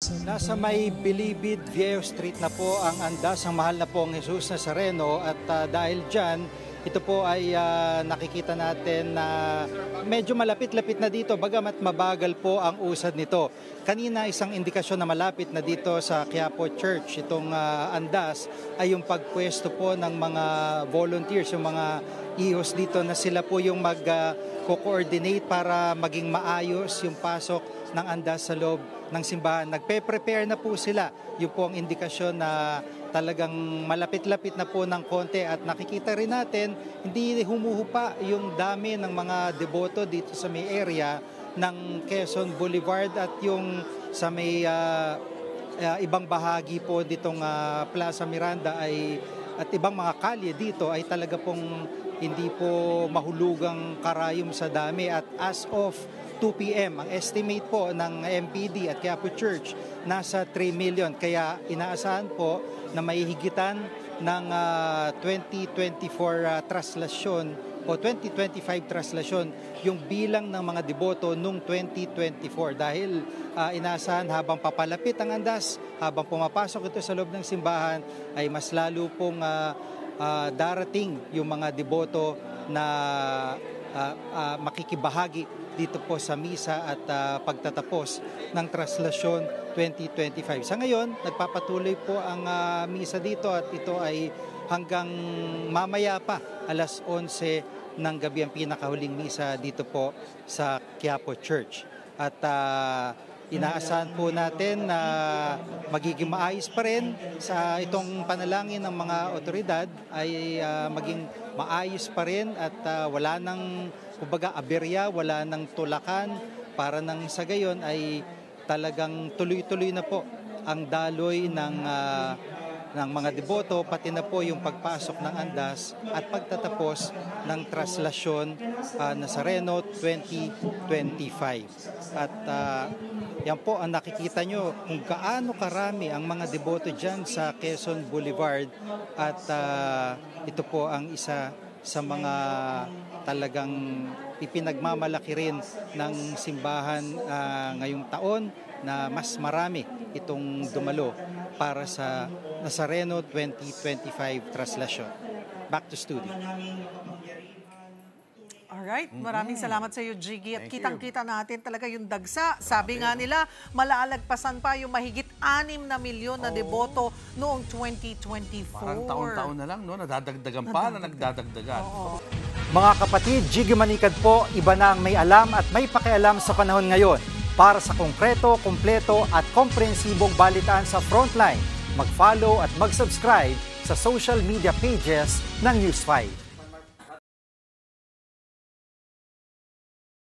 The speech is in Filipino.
Nasa may Bilibid, Viejo Street na po ang andas ang mahal na pong Jesus Nazareno at dahil dyan, ito po ay nakikita natin na medyo malapit-lapit na dito bagamat mabagal po ang usad nito. Kanina isang indikasyon na malapit na dito sa Quiapo Church, itong andas ay yung pagpwesto po ng mga volunteers, yung mga ihos dito na sila po yung mag-coordinate para maging maayos yung pasok ng andas sa loob ng simbahan. Nagpe-prepare na po sila. Yun po ang indikasyon na talagang malapit-lapit na po ng konti at nakikita rin natin hindi humuhupa yung dami ng mga deboto dito sa may area ng Quezon Boulevard at yung sa may ibang bahagi po ditong Plaza Miranda at ibang mga kalye dito ay talaga pong hindi po mahulugang karayom sa dami at as of 2 p.m. ang estimate po ng MPD at Quiapo Church nasa 3 million. Kaya inaasahan po na mahihigitan ng 2024 traslasyon o 2025 traslasyon yung bilang ng mga deboto noong 2024 dahil inaasahan habang papalapit ang andas, habang pumapasok ito sa loob ng simbahan ay mas lalo pong darating yung mga deboto na makikibahagi dito po sa misa at pagtatapos ng traslasyon 2025. Sa ngayon, nagpapatuloy po ang misa dito at ito ay hanggang mamaya pa, alas 11 ng gabi ang pinakahuling misa dito po sa Quiapo Church. At inaasahan po natin na magiging maayos pa rin sa itong panalangin ng mga otoridad ay maging maayos pa rin at wala nang kumbaga aberya, wala nang tulakan para nang sa gayon ay talagang tuloy-tuloy na po ang daloy ng mga deboto pati na po yung pagpasok ng andas at pagtatapos ng traslasyon Nazareno 2025. At yan po ang nakikita nyo kung gaano karami ang mga deboto dyan sa Quezon Boulevard at ito po ang isa sa mga talagang ipinagmamalaki rin ng simbahan ngayong taon na mas marami itong dumalo para sa Nazareno 2025 traslasyon. Back to studio. Alright, maraming salamat sa iyo, Jiggy. At kitang-kita natin talaga yung dagsa. Sabi nga nila, malaalagpasan pa yung mahigit 6 na milyon na deboto noong 2024. Parang taon-taon na lang, no? Nadadagdagan pa na nagdadagdagan. Mga kapatid, Jiggy Manikad po, iba na ang may alam at may pakialam sa panahon ngayon. Para sa konkreto, kumpleto at komprehensibong balitaan sa Frontline, mag-follow at mag-subscribe sa social media pages ng News 5.